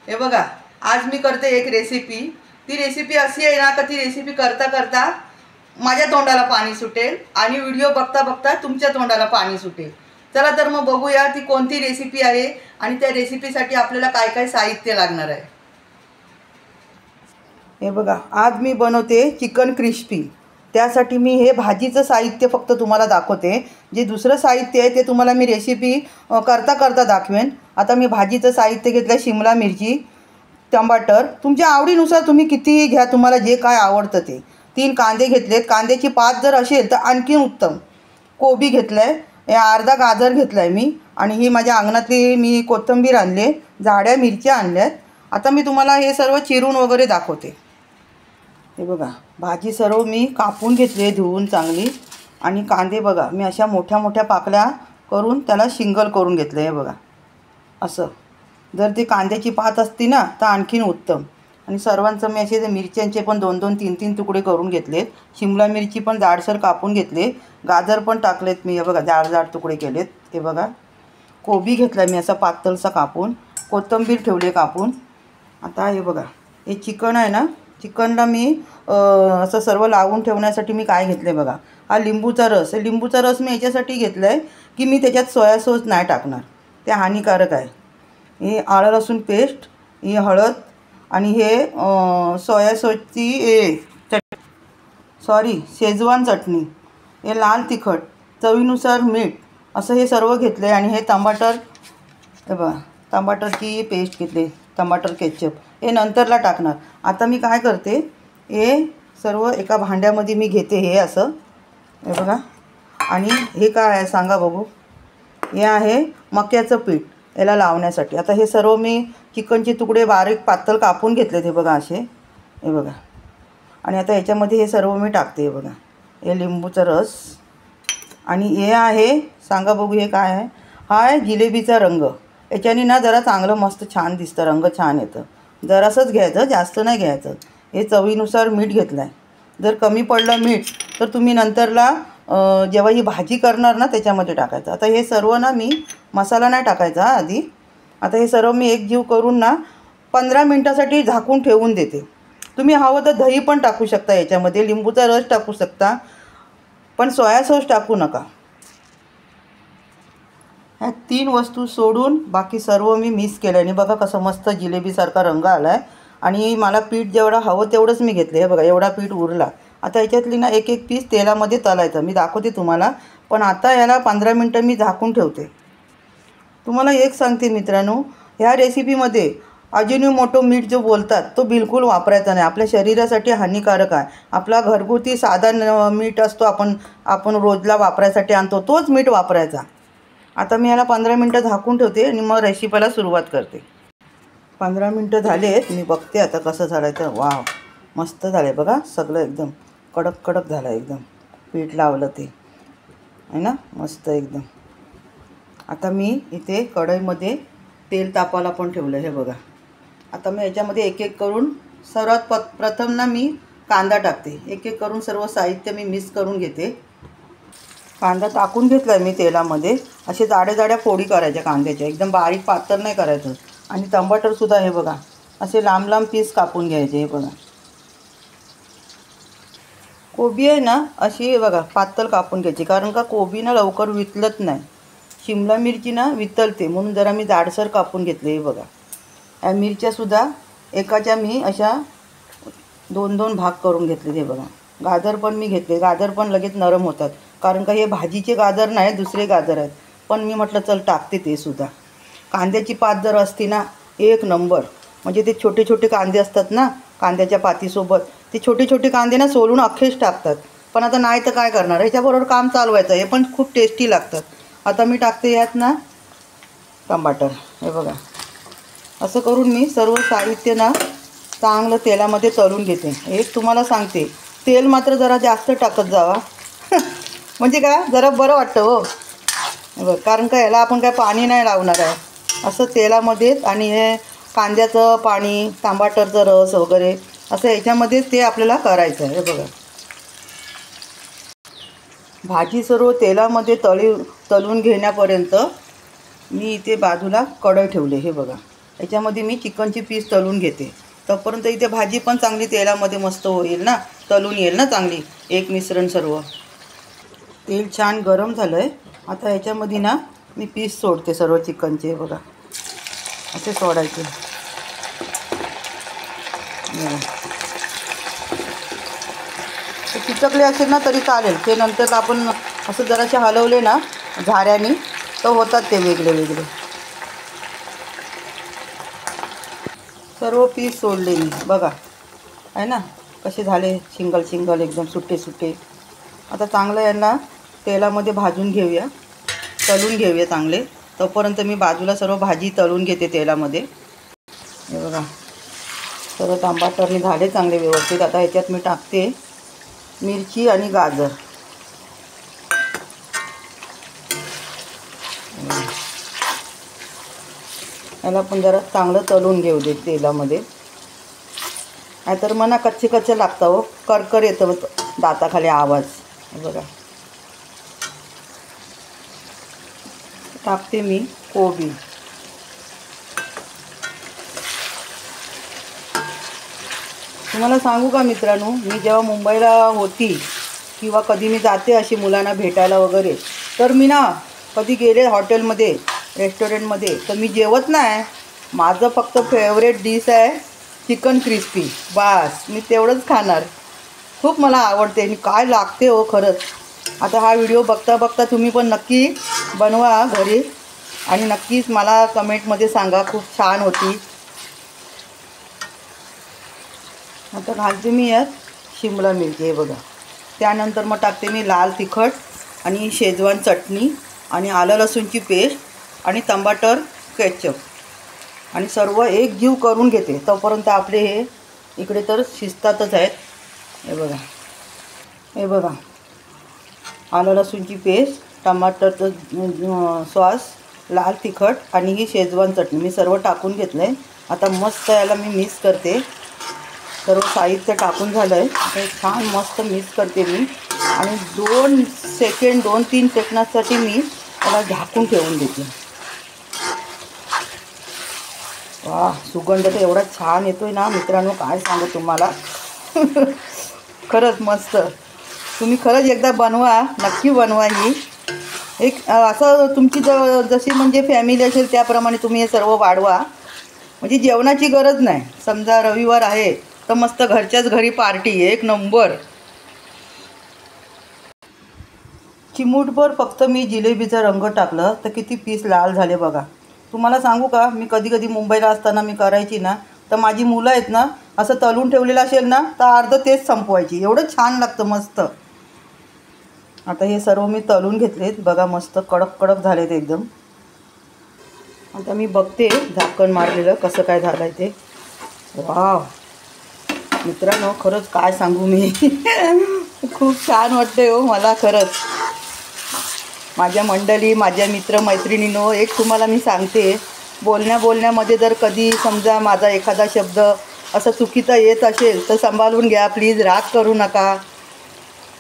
हे बघा, आज मी करते एक रेसिपी. ती रेसिपी अशी आहे ना का ती रेसिपी करता करता माझ्या तोंडाला पाणी सुटेल आणि व्हिडिओ बघता बघता तुमच्या तोंडाला पाणी सुटेल. चला तर मग बघूया ती कोणती रेसिपी आहे आणि त्या रेसिपीसाठी आपल्याला काय काय साहित्य लागणार आहे. हे बघा, आज मी बनवते चिकन क्रिस्पी. त्यासाठी मी हे भाजीचं साहित्य फक्त तुम्हाला दाखवते. जे दुसरं साहित्य आहे ते तुम्हाला मी रेसिपी करता करता दाखवेन. आता मी भाजीचं साहित्य घेतलं, शिमला मिरची, टमाटर, तुमच्या आवडीनुसार तुम्ही कितीही घ्या, तुम्हाला जे काय आवडतं ते. 3 कांदे घेतलेत, कांद्याची पात जर असेल तर आणखी उत्तम. कोबी घेतलं आहे, अर्धा गाजर घेतला आहे मी, आणि ही माझ्या अंगणातली मी कोथिंबीर आणले, जाड्या मिरच्या आणल्यात. आता मी तुम्हाला हे सर्व चिरून वगैरे दाखवते. हे बघा, भाजी सर्व मी कापून घेतली आहे धुवून चांगली. आणि कांदे बघा, मी अशा मोठ्या मोठ्या पाकळ्या करून त्याला शिंगल करून घेतलं आहे. बघा असं, जर ती कांद्याची पात असती ना तर आणखीन उत्तम. आणि सर्वांचं मी असे मिरच्यांचे पण 2-2, 3-3 तुकडे करून घेतलेत. शिमला मिरची पण जाडसर कापून घेतले, गाजर पण टाकलेत मी. हे बघा, जाड जाड तुकडे केलेत. हे बघा, कोबी घेतला मी असा पातळसा कापून, कोथिंबीर ठेवले कापून. आता हे बघा, हे चिकन आहे ना, चिकनला मी असं सर्व लावून ठेवण्यासाठी मी काय घेतलं आहे बघा, हा लिंबूचा रस. लिंबूचा रस मी याच्यासाठी घेतला आहे की मी त्याच्यात सोया सॉस नाही टाकणार, ते हानिकारक आहे. हे आलं लसूण पेस्ट, ही हळद, आणि हे सोया सॉसची शेजवान चटणी, हे लाल तिखट, चवीनुसार मीठ, असं हे सर्व घेतलं आहे. आणि हे टमाटर, हे बघा टमाटरची पेस्ट घेतली, टमाटर केचप हे नंतरला टाकणार. आता मी काय करते, हे सर्व एका भांड्यामध्ये मी घेते, हे असं. हे बघा, आणि हे काय आहे सांगा बघू. हे आहे मक्याचं पीठ याला लावण्यासाठी. आता हे सर्व मी चिकनचे तुकडे बारीक पातळ कापून घेतलेत. हे बघा असे, हे बघा. आणि आता याच्यामध्ये हे सर्व मी टाकते. हे बघा, हे लिंबूचा रस, आणि हे आहे सांगा बघू हे काय आहे. हा आहे जिलेबीचा रंग. याच्याने ना जरा चांगलं मस्त छान दिसतं, रंग छान येतं. जरासंच घ्यायचं, जास्त नाही घ्यायचं. हे चवीनुसार मीठ घेतलं आहे. जर कमी पडलं मीठ तर तुम्ही नंतरला जेव्हा ही भाजी करणार ना त्याच्यामध्ये टाकायचं. आता हे सर्व ना मी मसाला नाही टाकायचा आधी. आता हे सर्व मी एकजीव करून ना 15 मिनटासाठी झाकून ठेवून देते. तुम्ही हवं तर दही पण टाकू शकता, याच्यामध्ये लिंबूचा रस टाकू शकता, पण सोया सॉस टाकू नका. ह्या 3 वस्तू सोडून बाकी सर्व मी मिक्स केलं. आणि बघा कसं मस्त जिलेबीसारखा रंग आला आहे. आणि मला पीठ जेवढं हवं तेवढंच मी घेतलं. हे बघा, एवढा पीठ उरला. आता याच्यातली ना एक एक पीस तेलामध्ये तळायचं, मी दाखवते तुम्हाला. पण आता याला 15 मिनटं मी झाकून ठेवते. तुम्हाला एक सांगते मित्रांनो, ह्या रेसिपीमध्ये अजिनोमोटो मीठ जो बोलतात तो बिलकुल वापरायचा नाही, आपल्या शरीरासाठी हानिकारक आहे. आपला घरगुती साधा मीठ असतो, आपण रोजला वापरायसाठी आणतो, तोच मीठ वापरायचा. आता मी याला 15 मिनटं झाकून ठेवते आणि मग रेसिपीला सुरुवात करते. 15 मिनटं झाले आहेत, मी बघते आता कसं झालं आहे. तर वाव, मस्त झालं आहे बघा, सगळं एकदम कडक कडक झालं आहे. एकदम पीठ लावलं ते आहे ना, मस्त एकदम. आता मी इथे कढईमध्ये तेल तापायला पण ठेवलं. हे बघा, आता मी याच्यामध्ये एक एक करून सर्वात प्रथम ना मी कांदा टाकते. एक एक करून सर्व साहित्य मी मिक्स करून घेते. कांदा टाकून घेतला आहे मी तेलामध्ये. असे जाड्या जाड्या फोडी करायच्या कांद्याच्या, एकदम बारीक पातळ नाही करायचं. आणि टमाटरसुद्धा हे बघा असे लांब लांब पीस कापून घ्यायचे. हे बघा, कोबी आहे ना अशी हे बघा पातळ कापून घ्यायची, कारण का कोबी ना लवकर वितलत नाही. शिमला मिरची ना वितलते, म्हणून जरा मी जाडसर कापून घेतले. हे बघा, या मिरच्यासुद्धा एकाच्या मी अशा 2-2 भाग करून घेतले. हे बघा, गाजर पण मी घेतले. गाजर पण लगेच नरम होतात, कारण का हे भाजीचे गाजर नाही, दुसरे गाजर आहेत. पण मी म्हटलं चल टाकते ते सुद्धा. कांद्याची पात जर असती ना एक नंबर, म्हणजे ते छोटे छोटे कांदे असतात ना कांद्याच्या पातीसोबत, ते छोटे छोटे कांदे ना सोलून अख्खेच टाकतात. पण आता नाही तर काय करणार, ह्याच्याबरोबर काम चालवायचं. हे पण खूप टेस्टी लागतात. आता मी टाकते यात ना टमाटर. हे बघा, असं करून मी सर्व साहित्य ना चांगलं तेलामध्ये तळून घेते. एक तुम्हाला सांगते, तेल मात्र जरा जास्त टाकत जावा म्हणजे काय जरा बरं वाटतं हो. बघ, कारण का याला आपण काय पाणी नाही लावणार आहे. असं तेलामध्येच, आणि हे कांद्याचं पाणी, टमाटरचं रस वगैरे असं याच्यामध्येच ते आपल्याला करायचं आहे. हे बघा, भाजी सर्व तेलामध्ये तळून घेण्यापर्यंत मी इथे बाजूला कढई ठेवले. हे बघा, याच्यामध्ये मी चिकनची पीस तळून घेते. तोपर्यंत इथे भाजी पण चांगली तेलामध्ये मस्त होईल ना, तळून येईल ना चांगली. एक मिश्रण सर्व. तेल छान गरम झालं आहे. आता ह्याच्यामध्ये ना मी पीस सोडते सर्व चिकनचे. बघा असे सोडायचे. ते चिटकले असेल ना तरी चालेल. ते नंतर आपण असं जरासे हलवले ना झाऱ्याने तर होतात ते वेगळे वेगळे. सर्व पीस सोडले मी. बघा आहे ना कसे झाले, सिंगल सिंगल एकदम सुट्टे सुट्टे. आता चांगलं यांना तेलामध्ये भाजून घेऊया, तळून घेऊया चांगले. तोपर्यंत मी बाजूला सर्व भाजी तळून घेते तेलामध्ये. हे बघा सर्व टमाटरने झाले चांगले व्यवस्थित. आता ह्याच्यात मी टाकते मिरची आणि गाजर. याला पण जरा चांगलं तळून घेऊ दे तेलामध्ये. नाहीतर मग ना कच्चे कच्चे लागतं हो, करकर येतं दाताखाली आवाज. बघा टाकते मी कोबी. तुम्हाला सांगू का मित्रांनो, मी जेव्हा मुंबईला होती किंवा कधी मी जाते अशी मुलांना भेटायला वगैरे, तर मी ना कधी गेले हॉटेलमध्ये रेस्टॉरंटमध्ये तर मी जेवत नाही. माझं फक्त फेवरेट डिश आहे चिकन क्रिस्पी. बास मी तेवढंच खाणार. खूप मला आवडते आणि काय लागते हो खरंच. आता हा व्हिडिओ बघता बघता तुम्ही पण नक्की बनवा घरी आणि नक्कीच मला कमेंटमध्ये सांगा खूप छान होती. आता घालते मी यात शिमला मिरची. हे बघा. त्यानंतर मग टाकते मी लाल तिखट आणि शेजवान चटणी आणि आलं लसूणची पेस्ट आणि टमाटर केचप आणि सर्व एकजीव करून घेते. तोपर्यंत आपले हे इकडे तर शिजतातच आहेत. हे बघा, हे बघा आलं लसूणची पेस्ट, टमाटरचं सॉस, लाल तिखट आणि ही शेजवान चटणी मी सर्व टाकून घेतलं आहे. आता मस्त याला मी मिक्स करते. सर्व साहित्य टाकून झालं आहे. आता छान मस्त मिक्स करते मी आणि 2-3 सेकंदासाठी मी त्याला झाकून ठेवून देते. वा सुगंध तर एवढा छान येतोय ना मित्रांनो, काय सांगू तुम्हाला. खरंच मस्त. तुम्ही खरंच एकदा बनवा, नक्की बनवा. ही एक असं तुमची जशी म्हणजे फॅमिली असेल त्याप्रमाणे तुम्ही हे सर्व वाढवा. म्हणजे जेवणाची गरज नाही. समजा रविवार आहे तर मस्त घरच्याच घरी पार्टी एक नंबर. चिमूटभर फक्त मी जिलेबीचा रंग टाकलं तर किती पीस लाल झाले बघा. तुम्हाला सांगू का, मी कधी कधी मुंबईला असताना मी करायची ना तर माझी मुलं आहेत ना असं तळून ठेवलेलं असेल ना तर अर्ध तेच संपवायची. एवढं छान लागतं मस्त. आता हे सर्व मी तळून घेतलेत. बघा मस्त कडक कडक झालेत एकदम. आता मी बघते झाकण मारलेलं कसं काय झालं आहे ते. वाव मित्रांनो खरंच काय सांगू मी. खूप छान वाटते हो मला खरंच. माझ्या मंडळी, माझ्या मित्रमैत्रिणींनो, एक तुम्हाला मी सांगते, बोलण्यामध्ये जर कधी समजा माझा एखादा शब्द असा चुकीचा येत असेल तर सांभाळून घ्या प्लीज. राग करू नका.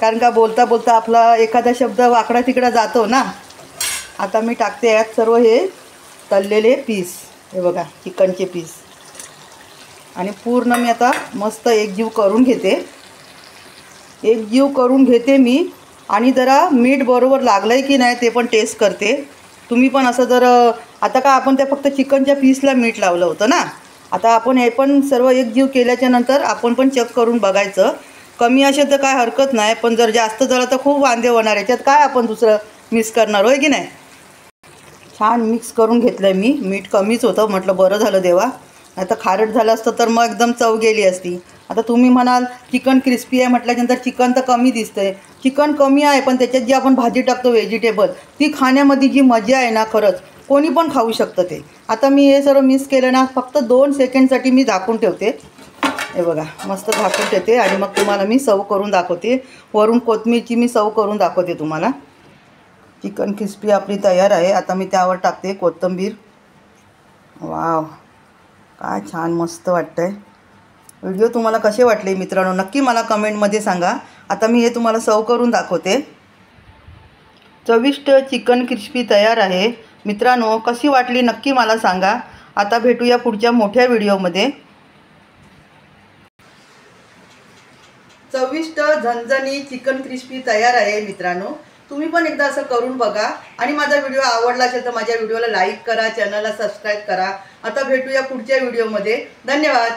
कारण का बोलता बोलता आपला एखादा शब्द वाकडा तिकडा जातो ना. आता मी टाकते यात सर्व हे तळलेले पीस. हे बघा चिकनचे पीस आणि पूर्ण मी आता मस्त एकजीव करून घेते मी. आणि जरा मीठ बरोबर लागलं आहे की नाही ते पण टेस्ट करते. तुम्ही पण असं जर आता का आपण त्या फक्त चिकनच्या पीसला मीठ लावलं होतं ना, आता आपण हे पण सर्व एकजीव केल्याच्या नंतर आपण पण चेक करून बघायचं. कमी असेल तर काय हरकत नाही, पण जर जास्त झालं तर खूप वांदे होणार. याच्यात काय आपण दुसरं मिक्स करणार होय की नाही. छान मिक्स करून घेतलं आहे मी. मीठ कमीच होतं, म्हटलं बरं झालं देवा, आता खारट झालं असतं तर मग एकदम चव गेली असती. आता तुम्ही म्हणाल चिकन क्रिस्पी आहे म्हटल्यानंतर चिकन तर कमी दिसतंय. चिकन कमी आहे पण त्याच्यात जी आपण भाजी टाकतो व्हेजिटेबल, ती खाण्यामध्ये जी मजा आहे ना खरंच कोणी पण खाऊ शकतं ते. आता मी हे सर्व मिक्स केलं ना फक्त 2 सेकंडसाठी मी झाकून ठेवते. हे बघा मस्त झाकून ठेवते आणि मग तुम्हाला मी सर्व करून दाखवते. वरून कोथिंबीरची मी सर्व करून दाखवते तुम्हाला. चिकन क्रिस्पी आपली तयार आहे. आता मी त्यावर टाकते कोथिंबीर. वाव काय छान मस्त वाटतं आहे. व्हिडिओ तुम्हाला कसे वाटले मित्रांनो नक्की मला कमेंटमध्ये सांगा. आता मी हे तुम्हाला सर्व करून दाखवते. चविष्ट चिकन क्रिस्पी तयार आहे मित्रांनो. कशी वाटली नक्की मला सांगा. आता भेटूया पुढच्या मोठ्या व्हिडिओमध्ये. चविष्ट झणझणी चिकन क्रिस्पी तयार आहे मित्रांनो. तुम्ही पण एकदा असं करून बघा आणि माझा व्हिडिओ आवडला असेल तर माझ्या व्हिडिओला लाईक करा, चॅनलला सबस्क्राईब करा. आता भेटूया पुढच्या व्हिडिओमध्ये. धन्यवाद.